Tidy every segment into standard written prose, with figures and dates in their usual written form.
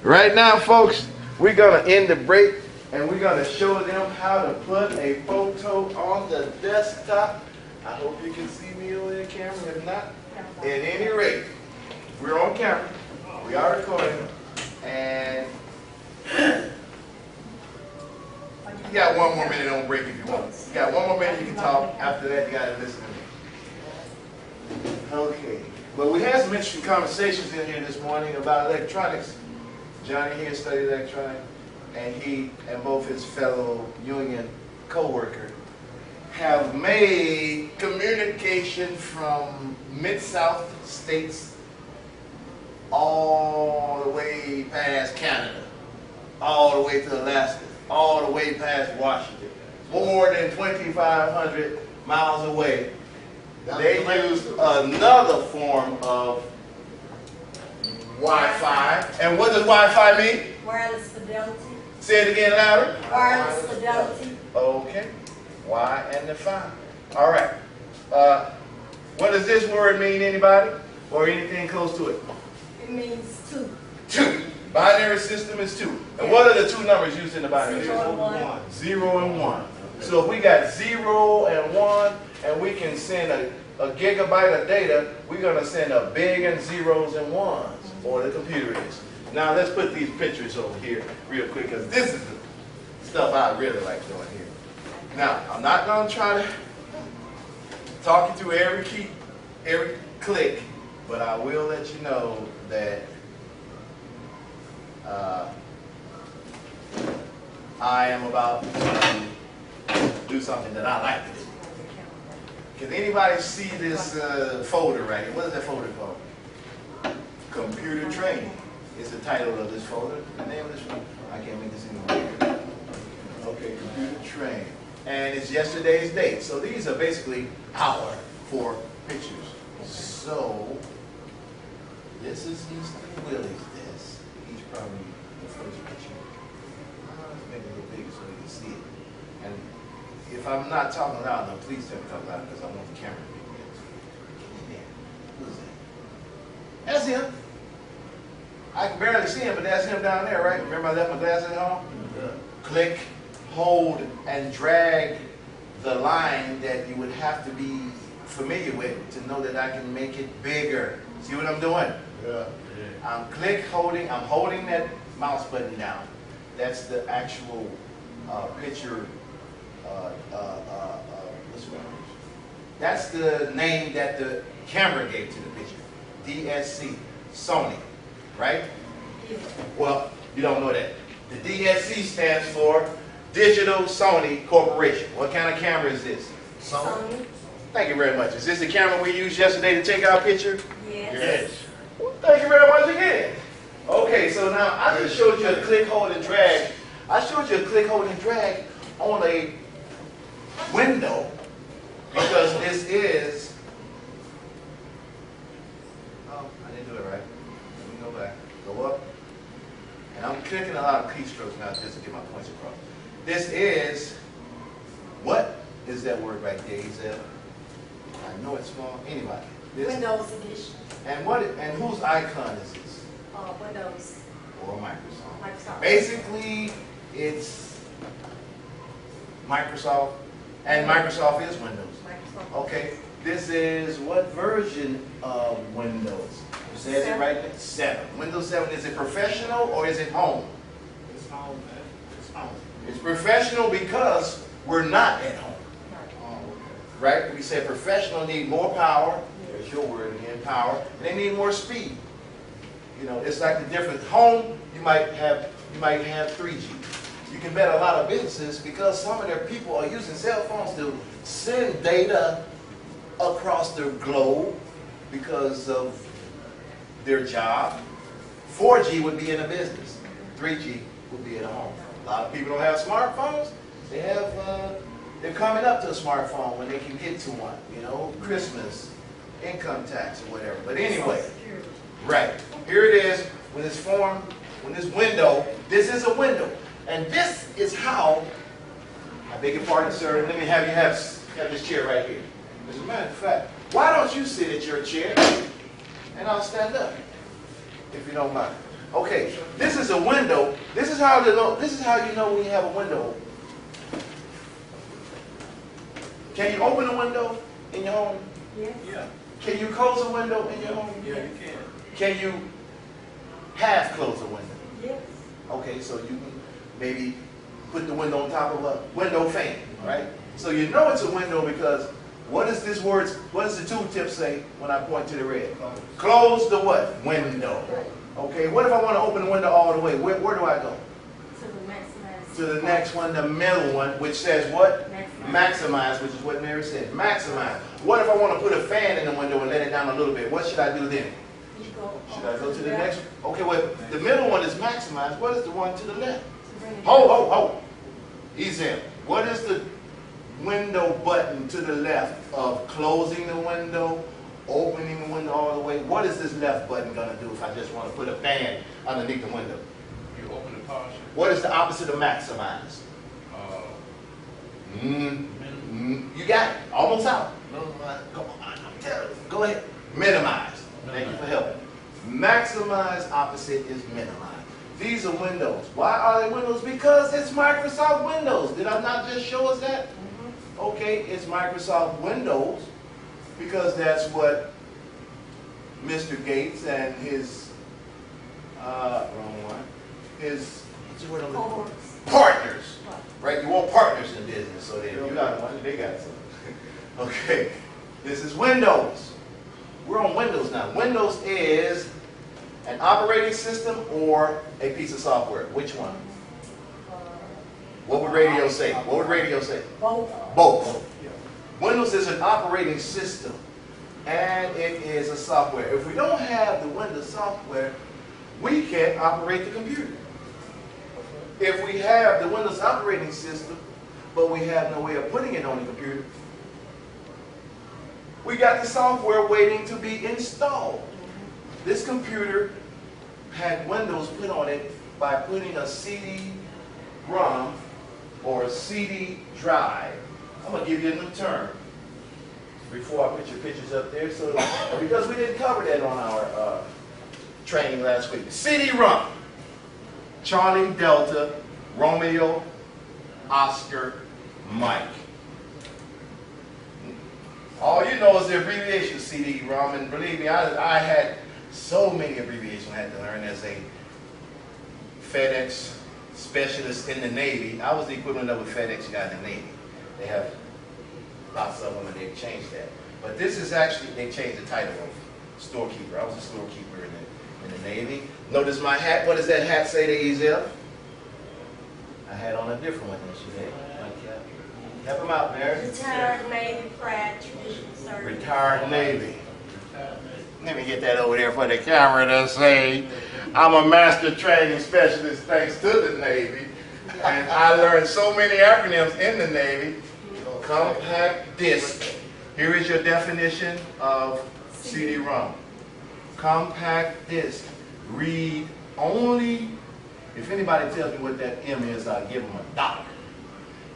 Right now, folks, we're going to end the break and we're going to show them how to put a photo on the desktop. I hope you can see me on the camera. If not, at any rate, we're on camera. We are recording. And you got one more minute on break if you want. You got one more minute you can talk. After that, you got to listen to me. Okay. Well, we had some interesting conversations in here this morning about electronics. Johnny here studied electronics, and he and both his fellow union co-worker have made communication from Mid-South states all the way past Canada, all the way to Alaska, all the way past Washington, more than 2,500 miles away. They use another form of Wi-Fi. And what does Wi-Fi mean? Wireless fidelity. Say it again louder. Wireless fidelity. Okay. Y and the phi. All right. What does this word mean, anybody? Or anything close to it? It means 2. 2. Binary system is 2. And what are the two numbers used in the binary system? 0 and 1. 0 and 1. So if we got 0 and 1, and we can send a gigabyte of data, we're going to send a billion zeros and ones, or the computer is. Now let's put these pictures over here real quick, because this is the stuff I really like doing here. Now, I'm not going to try to talk you through every key, every click, but I will let you know that I am about to do something that I like to do. Can anybody see this folder right here? What is that folder called? Computer Training. It's the title of this folder. The name of this one? I can't make this any bigger. Okay, Computer Training. And it's yesterday's date. So these are basically our 4 pictures. So this is Mr. Willie's desk. He's probably the first picture. Let's make it a little bigger so you can see it. And if I'm not talking loud enough, please tell me to talk loud because I want the camera to be there. Who's that? That's him. I can barely see him, but that's him down there, right? Remember I left my glasses at home? Yeah. Click, hold, and drag the line that you would have to be familiar with to know that I can make it bigger. See what I'm doing? Yeah. I'm I'm holding that mouse button down. That's the actual picture. That's the name that the camera gave to the picture. DSC, Sony, right? Yeah. Well, you don't know that. The DSC stands for Digital Sony Corporation. What kind of camera is this? Sony. Thank you very much. Is this the camera we used yesterday to take our picture? Yes. Yes. Well, thank you very much again. Okay, so now I just showed you a click, hold, and drag. I showed you a click, hold, and drag on a window because this is, oh, I didn't do it right. Let me go back, go up, and I'm clicking a lot of keystrokes now just to get my points across. This is, what is that word right there, Ezel? I know it's small. Anybody? This, Windows Edition. And whose icon is this? Windows. Or Microsoft. Microsoft. Basically, it's Microsoft, and Microsoft is Windows. Microsoft. Okay, this is what version of Windows? It says it right there? 7. Windows 7, is it professional or is it home? It's home, man. It's home. It's professional because we're not at home. Right? We say professional need more power. There's your word again, power. And they need more speed. You know, it's like the difference. Home, you might have 3G. You can bet a lot of businesses because some of their people are using cell phones to send data across the globe because of their job. 4G would be in a business. 3G would be at home. A lot of people don't have smartphones. They have, they're coming up to a smartphone when they can get to one. You know, Christmas, income tax, or whatever. But anyway, right. Here it is when it's formed, when this window, this is a window. And this is how, I beg your pardon, sir, let me have you have this chair right here. As a matter of fact, why don't you sit at your chair and I'll stand up, if you don't mind. Okay, this is a window. This is how you know. This is how you know when you have a window. Can you open a window in your home? Yes. Yeah. Can you close a window in your home? Yeah, you can. Can you half close a window? Yes. Okay, so you can maybe put the window on top of a window fan, right? So you know it's a window because what does this word, what does the tooltip say when I point to the red? Close the what? Window. Okay, what if I want to open the window all the way? Where do I go? To the maximize. To the next one, the middle one, which says what? Maximize. Maximize, which is what Mary said. Maximize. What if I want to put a fan in the window and let it down a little bit? What should I do then? You go. Should I go to the next one? Okay, well, the middle one is maximize. What is the one to the left? To bring it Ho, down. ho, ho. Easy. What is the window button to the left of closing the window, opening the window all the way? What is this left button going to do if I just want to put a fan underneath the window? You open the power shelf. What is the opposite of maximize? You got it. Almost out. Come on, I'm telling you. Go ahead. Minimize. Thank you for helping. Maximize opposite is minimize. These are windows. Why are they windows? Because it's Microsoft Windows. Did I not just show us that? Okay, it's Microsoft Windows because that's what Mr. Gates and his wrong one, his what's the word I'm looking for? Partners. Right? You want partners in business, so that if you got one, they got some. Okay, this is Windows. We're on Windows now. Windows is an operating system or a piece of software. Which one? What would radio say? What would radio say? Both. Both. Windows is an operating system and it is a software. If we don't have the Windows software, we can't operate the computer. If we have the Windows operating system, but we have no way of putting it on the computer, we got the software waiting to be installed. This computer had Windows put on it by putting a CD-ROM or a CD drive. I'm going to give you a new term before I put your pictures up there, so because we didn't cover that on our training last week. CD-ROM. Charlie, Delta, Romeo, Oscar, Mike. All you know is the abbreviation CD-ROM, and believe me, I had so many abbreviations I had to learn as a FedEx specialist in the Navy. I was the equivalent of a FedEx guy in the Navy. They have lots of them, and they've changed that. But this is actually, they changed the title of storekeeper. I was a storekeeper in the Navy. Notice my hat. What does that hat say to Ezel? I had on a different one than she did. Help him out, Mary. Retired Navy Pride Traditional Service. Retired Navy. Let me get that over there for the camera to say, I'm a master training specialist thanks to the Navy. And I learned so many acronyms in the Navy. Compact disc. Here is your definition of CD-ROM. Compact disc. Read only. If anybody tells me what that M is, I'll give them $1.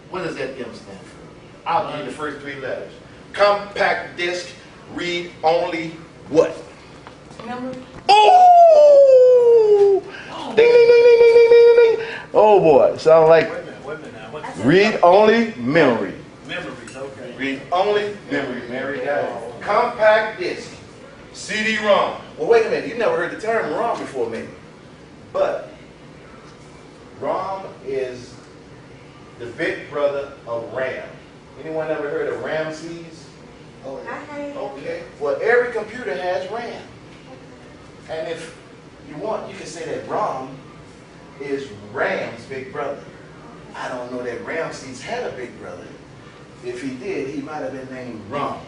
What does that M stand for? I'll give you the first 3 letters. Compact disc. Read only what? Memory. Oh! Ding, ding, ding, ding, ding, ding, ding, ding. Oh boy, sound like Wait a minute now. What's read only memory. memories? Okay. Read only memory. Mary got it. Compact disc. CD-ROM. Well, wait a minute. You never heard the term ROM before, maybe. But ROM is the big brother of RAM. Anyone ever heard of Ramses? I have. Okay. Well, every computer has RAM. And if you want, you can say that ROM is RAM's big brother. I don't know that Ramses had a big brother. If he did, he might have been named ROM.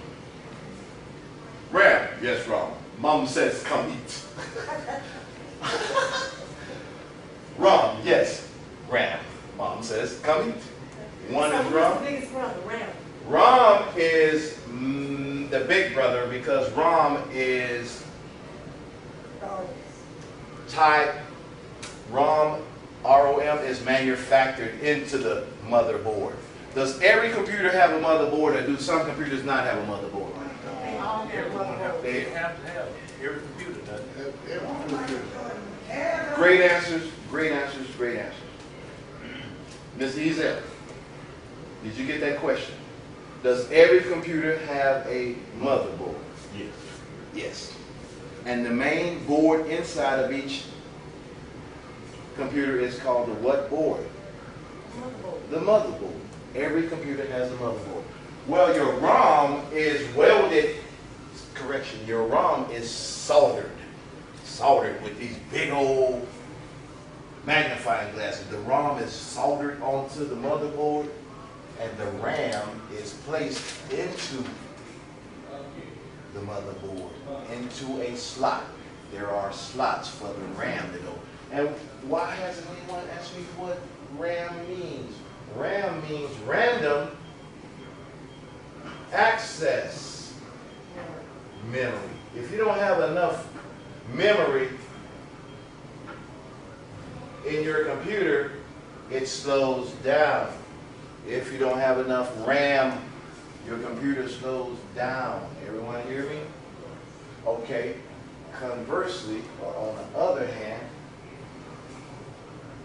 RAM, yes, ROM. Mom says, come eat. ROM, yes, RAM. Mom says, come eat. One So is who's ROM. the biggest brother? Ram. ROM is the big brother because ROM is type. ROM, ROM is manufactured into the motherboard. Does every computer have a motherboard, or do some computers not have a motherboard? They all have Everyone motherboard. they have to have every computer does. Every computer. Great answers, great answers, great answers. Ms. Ezel, did you get that question? Does every computer have a motherboard? Yes. Yes. And the main board inside of each computer is called the what board? Motherboard. The motherboard. Every computer has a motherboard. Well, your ROM is welded. Correction, your ROM is soldered. Soldered with these big old magnifying glasses. The ROM is soldered onto the motherboard, and the RAM is placed into the motherboard, into a slot. There are slots for the RAM to go. And why hasn't anyone asked me what RAM means? RAM means random access memory. If you don't have enough memory in your computer, it slows down. If you don't have enough RAM, your computer slows down. Everyone hear me? Okay. Conversely, or on the other hand,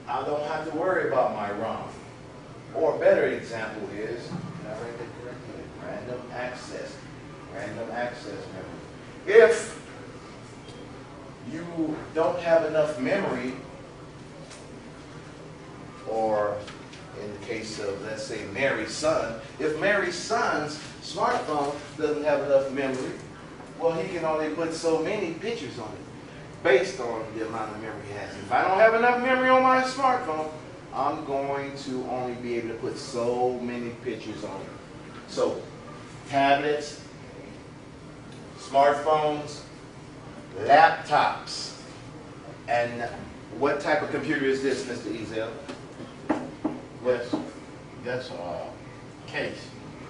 I don't have to worry about my ROM. Or a better example is, can I write that correctly? Random access memory. If you don't have enough memory, or in the case of, let's say, Mary's son, if Mary's son's smartphone doesn't have enough memory, well, he can only put so many pictures on it based on the amount of memory he has. If I don't have enough memory on my smartphone, I'm going to only be able to put so many pictures on it. So, tablets, smartphones, laptops, and what type of computer is this, Mr. Ezel? Yes, that's a case.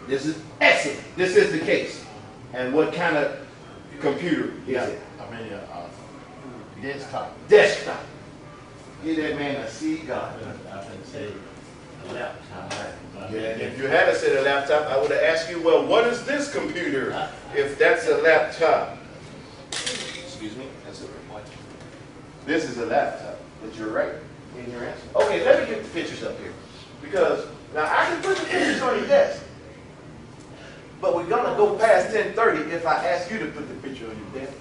This is excellent. This is the case. And what kind of computer is it? I mean, desktop. Desktop. Give that man a cigar. I can say a laptop. Yeah, and if you had said a laptop, I would have asked you, well, what is this computer? If that's a laptop. Excuse me? That's a what? This is a laptop, but you're right in your answer. Okay, let me get the pictures up here. Because now I can put the pictures on your desk. But we're gonna go past 10:30 if I ask you to put the picture on your desk.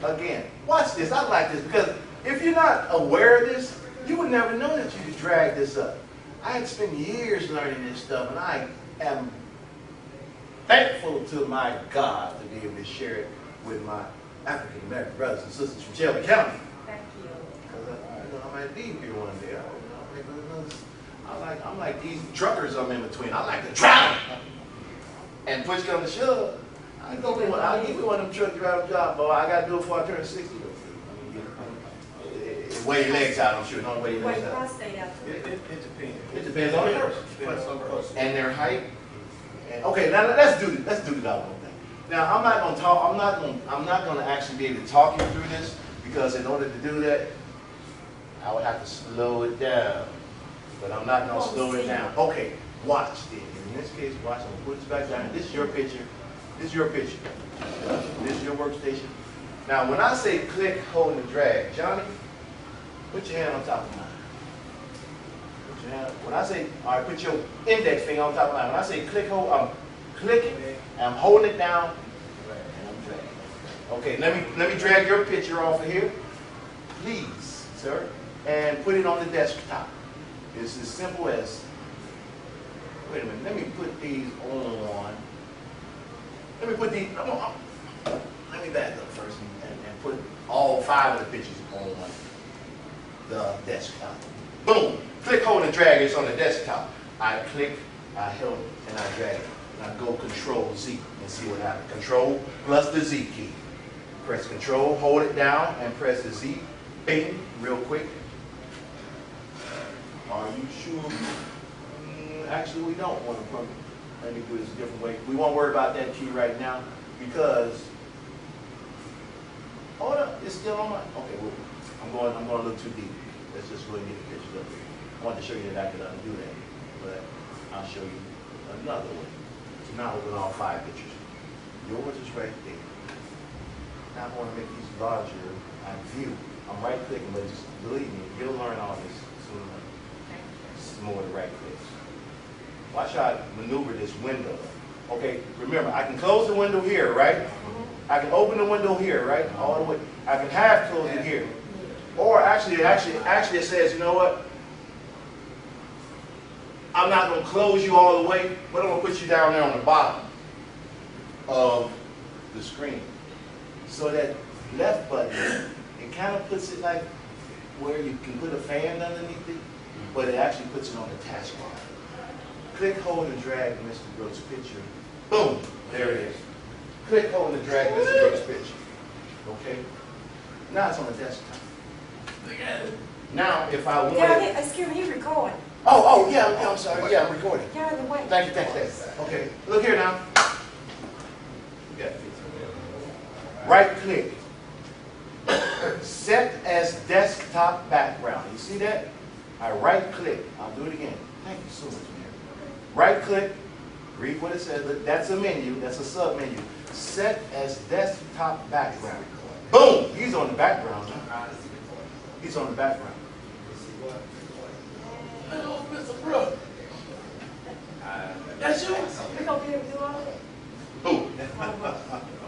Again, watch this. I like this because if you're not aware of this, you would never know that you could drag this up. I had spent years learning this stuff, and I am thankful to my God to be able to share it with my African American brothers and sisters from Shelby County. Thank you. Because I might leave here one day. I'm like these truckers I'm in between. I like to travel. And push come to shove, I'll give me one of them truck driver jobs, boy. I got to do it before I turn 60. Weigh your legs out, I'm sure. Don't weigh your Wait, legs if I out. stay out. It depends. It depends on the person. Depends on the person. And their height. Okay, now let's do the doggone thing. Now I'm not gonna talk. I'm not gonna actually be able to talk you through this because in order to do that, I would have to slow it down. But I'm not gonna slow it down. Okay, watch this. In this case, watch. I'm gonna put this back down. This is your picture. This is your picture. This is your workstation. Now, when I say click, hold, and drag, Johnny, put your hand on top of mine. Put your hand. When I say, all right, put your index finger on top of mine. When I say click, hold, I'm clicking, and I'm holding it down, and I'm dragging. Okay, let me drag your picture off of here, please, sir, and put it on the desktop. It's as simple as. Wait a minute, let me put these on. Let me put these, let me back up first and put all 5 of the pictures on the desktop. Boom, click, hold, and drag, it's on the desktop. I click, I hold, and I drag. And I go Control Z and see what happens. Control plus the Z key. Press Control, hold it down, and press the Z. Bing, real quick. Are you sure? Actually, we don't want to put it. Let me do this a different way. We won't worry about that key right now because. Hold up, it's still on my. Okay, well, I'm going a little too deep. Let's just really get the pictures up here. I wanted to show you that I could undo that, but I'll show you another way. So now open all 5 pictures. Yours is right there. Now I want to make these larger. I view. I'm right clicking, but just believe me, you'll learn all this soon. It's more the right clicks. Watch how I maneuver this window. Okay, remember, I can close the window here, right? I can open the window here, right? All the way. I can half close it here. Or actually it says, you know what? I'm not going to close you all the way, but I'm going to put you down there on the bottom of the screen. So that left button, it kind of puts it like where you can put a fan underneath it, but it actually puts it on the taskbar. Click, hold, and drag Mr. Brooks' picture. Boom, there it is. Click, hold, and drag Mr. Brooks' picture. Okay? Now it's on the desktop. Look at it. Now, if I want Yeah, it... excuse me, he's recording. Oh, yeah, I'm sorry. Yeah, I'm recording. Get out of the way. Thank you. Okay, look here now. You got it. Right click. Set as desktop background. You see that? I right click. I'll do it again. Thank you so much, man. Right click. Read what it says. Look, that's a menu. That's a sub menu. Set as desktop background. Boom! He's on the background. Huh? He's on the background. Hello, Mr. Brooks. That's you? We gonna be able to do all that? Who?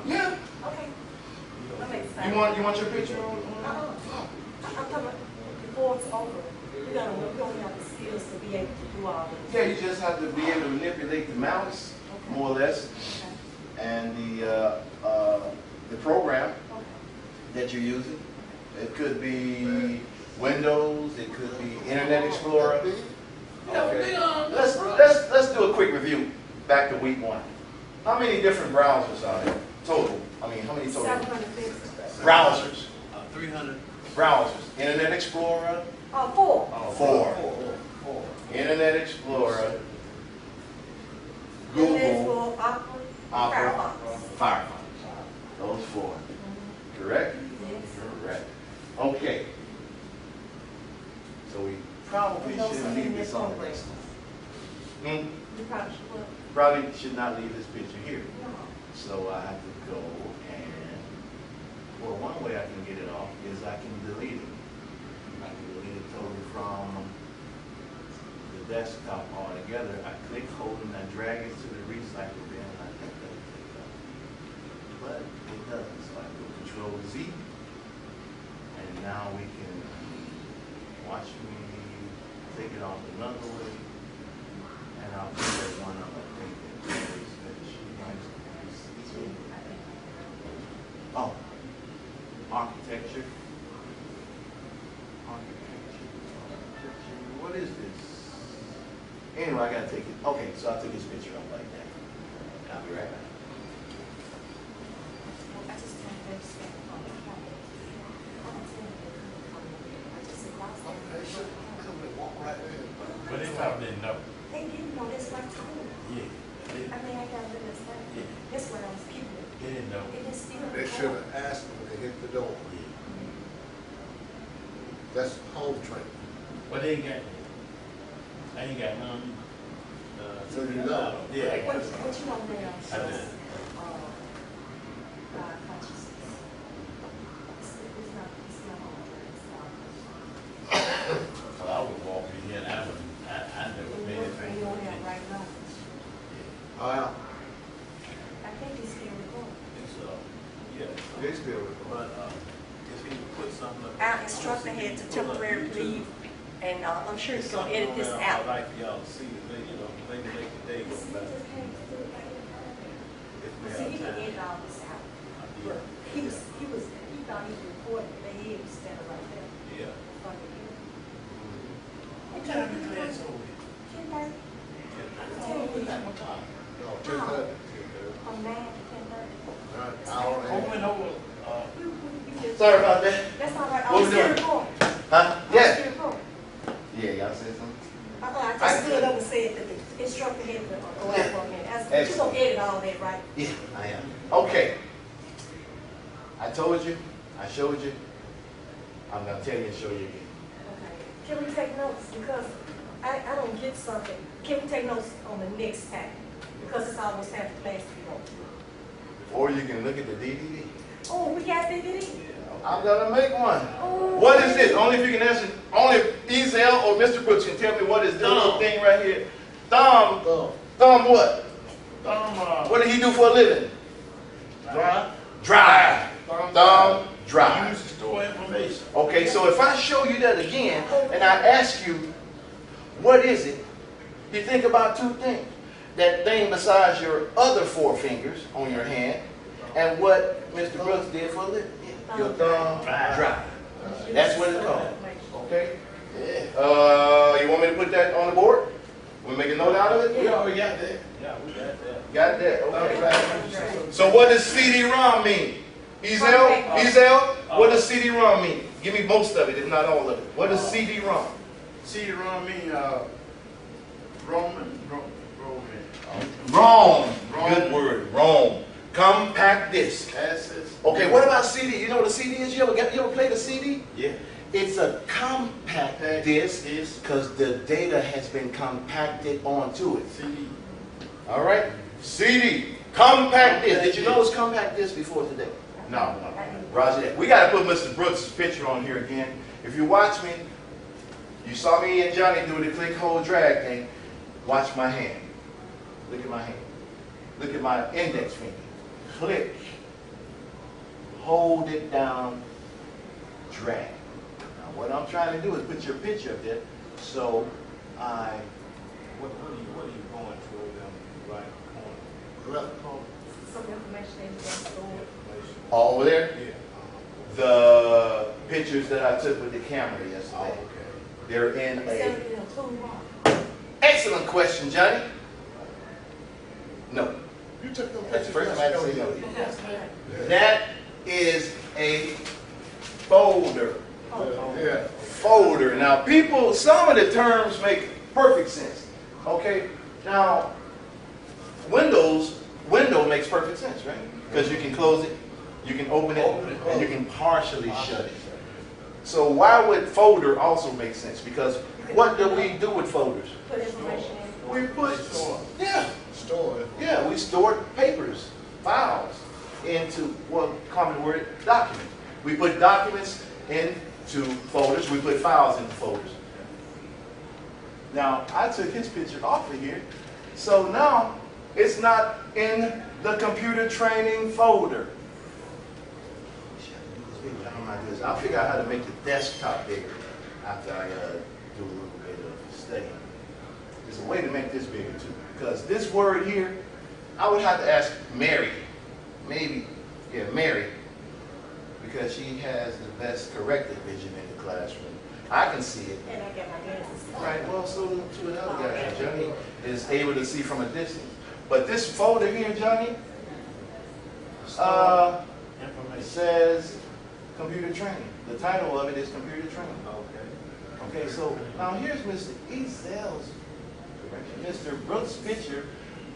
Yeah. Okay. That makes sense. You want your picture? I'm talking about before it's over. We don't have the skills to be able to do all this. Yeah, you just have to be able to manipulate the mouse, more or less, and the program that you're using. It could be Windows, it could be Internet Explorer. Okay. Let's do a quick review back to week 1. How many different browsers are there total? I mean, how many total? 750. Browsers. 300. Browsers. Internet Explorer. 4. 4. Internet Explorer. Google. Opera, Firefox. Those 4. Correct? Yes. Correct. Okay. So we probably shouldn't leave this on the list. You probably should. Probably should not leave this picture here. So I have to go and, well, one way I can get it off is I can delete it. I can delete it totally from the desktop altogether. I click, hold, and I drag it to the recycle bin, and I think that will take it off. But it doesn't. So I go Control Z, and now we can watch me take it off another way, and I'll put that one up. I think that she likes to. Oh, architecture. What is this? Anyway, I gotta take it. Okay, so I'll take this picture up like that. I'll be right back. But they probably didn't know. They didn't know this like time. Yeah. I mean, I gotta understand. Yeah. That's what I was keeping. They didn't know. It is still. They should have asked them when they hit the door. That's home training. But they ain't got, I ain't got none. So you know. Yeah. What you want there? I did. God consciousness. It's not all that. So I would walk in here and I never made it. You don't have right now. Wow. I think he's still recording. It's, yeah. They still But, if he put something up. Our instructor had to temporarily leave, and I'm sure he's gonna edit this I'd out. like for y'all to see the thing, maybe make the day go better. If we See, he have can time. edit all this out. Yeah. He thought he was recording, but he was standing right there. Yeah. in front of him. What time is class over here? 10:30. What time? What time? No, 10:30. From 9 to 10:30. Hour and a half. Over and over, Sorry about that. That's all right. What I'm we still doing? recording. Huh? I'm Yeah. still recording. Yeah, y'all said something? I just stood up and said that the instructor had to go out for a minute. I said, you gonna edit all that, right? Yeah, I am. Okay. I told you, I showed you. I'm gonna tell you and show you again. Okay. Can we take notes? Because I don't get something. Can we take notes on the next time? Because it's almost half the class to be over. Or you can look at the DVD. Oh, we got DVD? Yeah, I'm gonna make one. What is this? Only if you can answer, only Ezel or Mr. Brooks can tell me what is this little thing right here. Thumb. Thumb what? What did he do for a living? Drive. Drive. Thumb drive. Use to store information. Okay, so if I show you that again and I ask you, what is it? You think about two things. That thing besides your other 4 fingers on your hand and what Mr. Brooks did for a living. Your thumb drive. That's what it's called. Okay? You want me to put that on the board? Want to make a note out of it? We already got that. Yeah, we got that. Got that? Okay. So what does CD-ROM mean? Ezel, what does CD-ROM mean? Give me most of it, if not all of it. What does CD-ROM? CD-ROM mean Roman. ROM. Good word. ROM. Compact disc. Assets. Okay, what about CD? You know what a CD is? You ever played a CD? Yeah. It's a compact disc because the data has been compacted onto it. CD. All right? CD. Compact disc. Did you know it's compact disc before today? No. Roger that. We got to put Mr. Brooks' picture on here again. If you watch me, you saw me and Johnny do the click, hold, drag thing. Watch my hand. Look at my hand. Look at my index finger. Click. Hold it down. Drag. Now what I'm trying to do is put your picture up there. So What are you going toward them right corner? Some information that you can store. all over there. Yeah. The pictures that I took with the camera yesterday. Oh, okay. They're in Instead a of being a toolbox. excellent question, Johnny. No. You took them That's the pictures. first time I had to say no. That's right. That is a folder. Yeah. Folder. Now, people, some of the terms make perfect sense. Okay? Now, window makes perfect sense, right? Because you can close it, you can open it, and you can partially shut it. So why would folder also make sense? Because what do we do with folders? Put information in. We put, yeah, Store it. yeah, we stored papers, files into, well, common word, documents. We put documents into folders, we put files into folders. Now, I took his picture off of here, so now it's not in the computer training folder. I'll figure out how to make the desktop bigger after I do a little bit of studying. There's a way to make this bigger too, because this word here, I would have to ask Mary, maybe, yeah, Mary, because she has the best corrected vision in the classroom. I can see it. And I get my glasses. Right, well, so do two of the other guys. Johnny is able to see from a distance. But this folder here, Johnny, it says computer training. The title of it is computer training. Okay. Okay, so now here's Mr. Ezel's correction. Mr. Brooks' picture,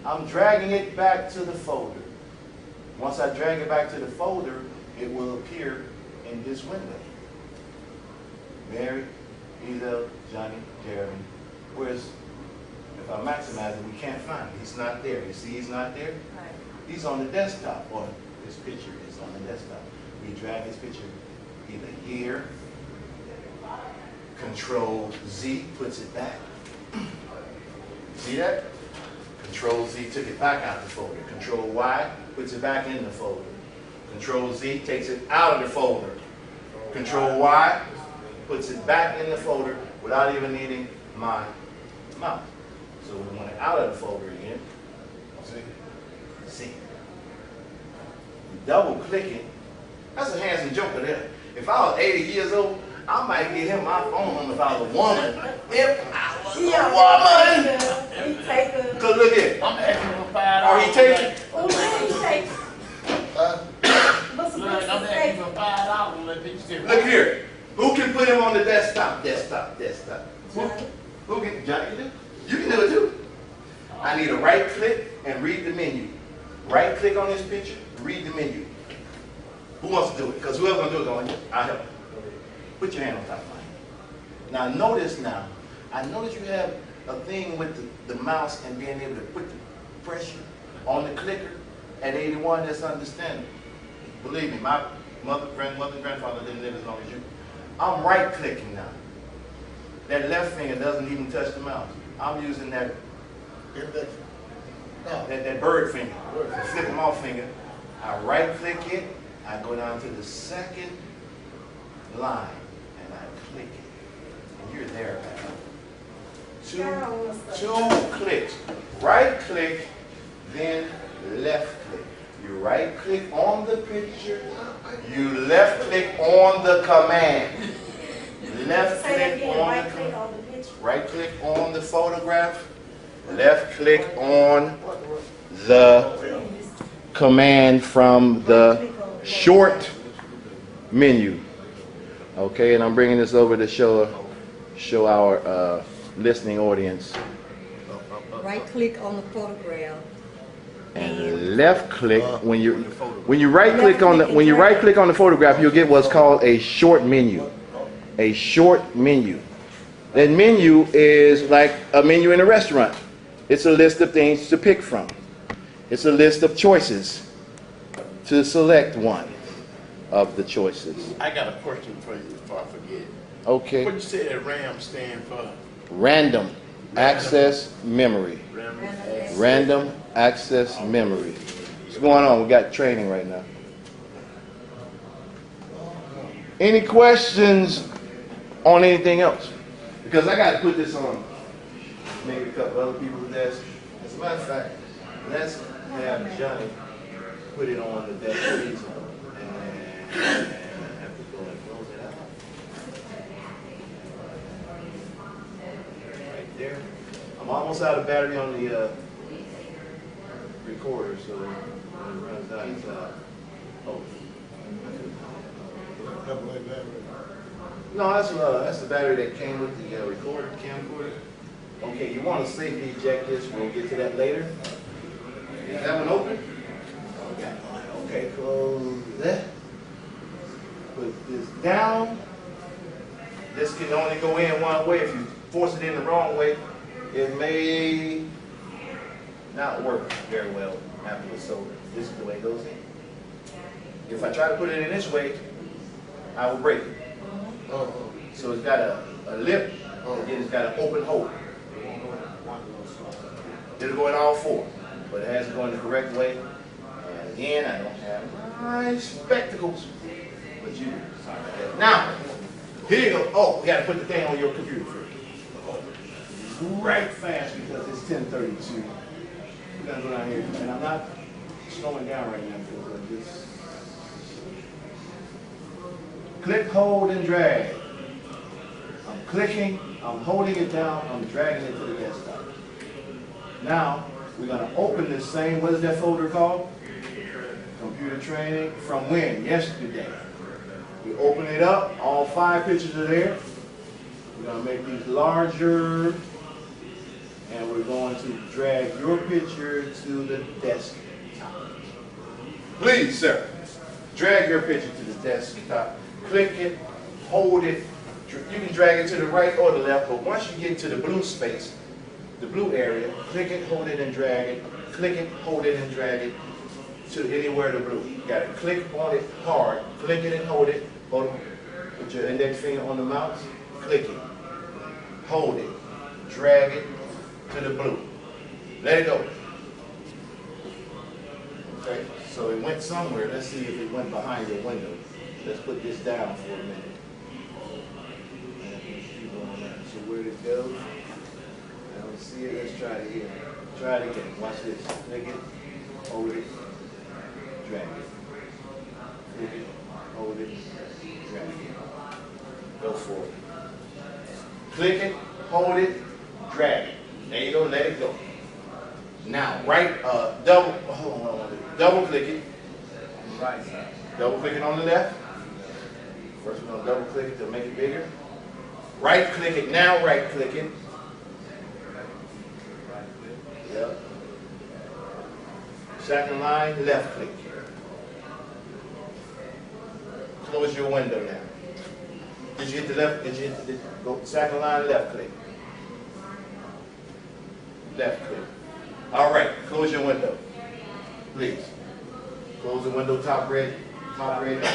I'm dragging it back to the folder. Once I drag it back to the folder, it will appear in this window. Mary, Ezel, Johnny, Jeremy. Whereas if I maximize it, we can't find it. He's not there. You see he's not there? Right. He's on the desktop, or his picture is on the desktop. We drag his picture either here, Control Z puts it back. See that? Control Z took it back out the folder. Control Y puts it back in the folder. Control Z takes it out of the folder. Control Y puts it back in the folder without even needing my mouse. So we want it out of the folder again. See. Double clicking. That's a handsome joker there. If I was 80 years old, I might give him my phone number if I was a woman. If I was a woman! He take a. Cause look here. I'm asking for $5. Are he taking? Oh, he take. What's the Look, I'm asking for $5. Let me see. Look here. Who can put him on the desktop? Desktop. Johnny. Who can? Johnny can do? You can do it too. I need a right click and read the menu. Right click on this picture, read the menu. Who wants to do it? Because whoever's gonna do it, I'll help you. Put your hand on top of mine. Now notice now, I notice you have a thing with the mouse and being able to put the pressure on the clicker at 81. That's understandable. Believe me, my grandmother, and grandfather didn't live as long as you. I'm right clicking now. That left finger doesn't even touch the mouse. I'm using that Index. No. that bird finger, flip them off finger. I right click it, I go down to the second line, and I click it. And you're there, man. Two clicks. Right click, then left click. You right click on the picture, you left click on the command. Left click on the command. Right click on the photograph, left click on the command from the short menu. Okay, and I'm bringing this over to show our listening audience. Right click on the photograph. And left click when you right click on the photograph, you'll get what's called a short menu. A short menu. That menu is like a menu in a restaurant. It's a list of things to pick from. It's a list of choices to select one of the choices. I got a question for you before I forget. Okay. What you say that RAM stand for? Random access memory. Random access memory. What's going on? We got training right now. Any questions on anything else? Because I got to put this on maybe a couple other people's desks. As a matter of fact, let's have Johnny put it on the desk and have to go and close it out. Right there. I'm almost out of battery on the recorder, so when it runs out, it's out. Oh. Double A battery. No, that's the battery that came with the recorder, camcorder. Okay, you want to safely eject this. We'll get to that later. Is that one open? Okay, close that. Put this down. This can only go in one way. If you force it in the wrong way, it may not work very well afterwards. So this is the way it goes in. If I try to put it in this way, I will break it. So it's got a lip, and then it's got an open hole. It'll go in all four, but it has to go in the correct way. And again, I don't have my spectacles, but you do. Sorry about that. Now, here you go. Oh, we got to put the thing on your computer first. Right fast because it's 10:32. We're gonna go down here, and I'm not slowing down right now because I'm just click, hold, and drag. I'm clicking, I'm holding it down, I'm dragging it to the desktop. Now, we're going to open this same, what is that folder called? Computer training. From when? Yesterday. We open it up, all 5 pictures are there. We're going to make these larger, and we're going to drag your picture to the desktop. Please, sir, drag your picture to the desktop. Click it, hold it. You can drag it to the right or the left, but once you get to the blue space, the blue area, click it, hold it, and drag it. Click it, hold it, and drag it to anywhere the blue. You got to click on it hard. Click it and hold it. Hold it. Put your index finger on the mouse. Click it. Hold it. Drag it to the blue. Let it go. Okay, so it went somewhere. Let's see if it went behind your window. Let's put this down for a minute. So where did it go? I don't see it. Let's try it again. Try it again. Watch this. Click it. Hold it. Drag it. Click it. Hold it. Drag it. Go for it. Click it. Hold it. Drag it. There you go. Let it go. Now, double click it. Right side. Double click it on the left. First we're going to double click it to make it bigger. Right click it. Now right click it. Yep. Second line, left click. Close your window now. Did you hit the left? Did you hit the go second line, left click? Left click. All right, close your window. Please. Close the window top red. Operate on.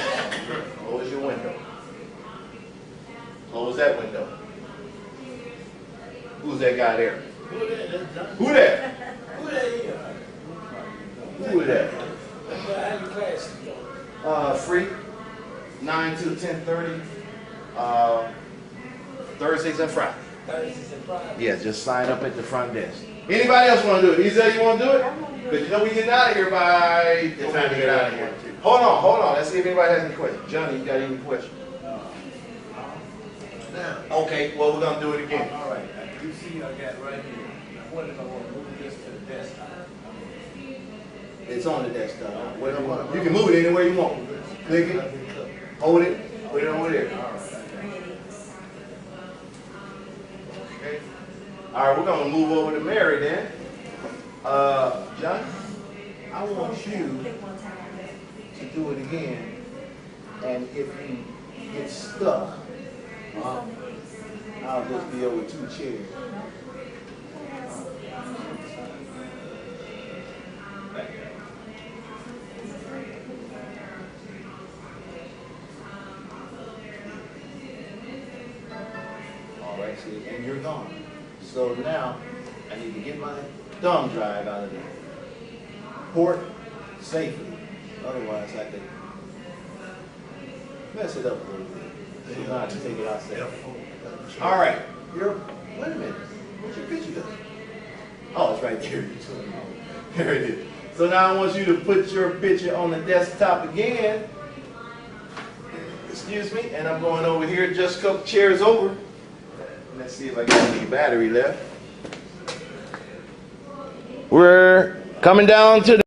Close your window. Close that window. Who's that guy there? Who that? That's John. Who that? Who that is? Who is that? That's how your classes go. Free, 9 to 10:30, Thursdays and Fridays. Thursdays and Fridays. Yeah, just sign up at the front desk. Anybody else want to do it? Isa, you want to do it? Because you know we getting out of here by the time to get out of here. Hold on. Let's see if anybody has any questions. Johnny, you got any questions? Now, Okay, well, we're going to do it again. All right, you see I got right here. Now what if I want to move this to the desktop? It's on the desktop. You can move it anywhere you want. Click it, hold it, put it over there. Okay. All right, we're going to move over to Mary then. John? I want you to do it again, and if you get stuck, I'll just be over 2 chairs. All right, see, and you're gone. So now, I need to get my thumb drive out of the port safely. Otherwise, I could mess it up a little bit. So you have to take it out safe. All right. Wait a minute. What's your picture doing? Oh, it's right there. There it is. So now I want you to put your picture on the desktop again. Excuse me. And I'm going over here just a couple chairs over. Let's see if I got any battery left. We're coming down to the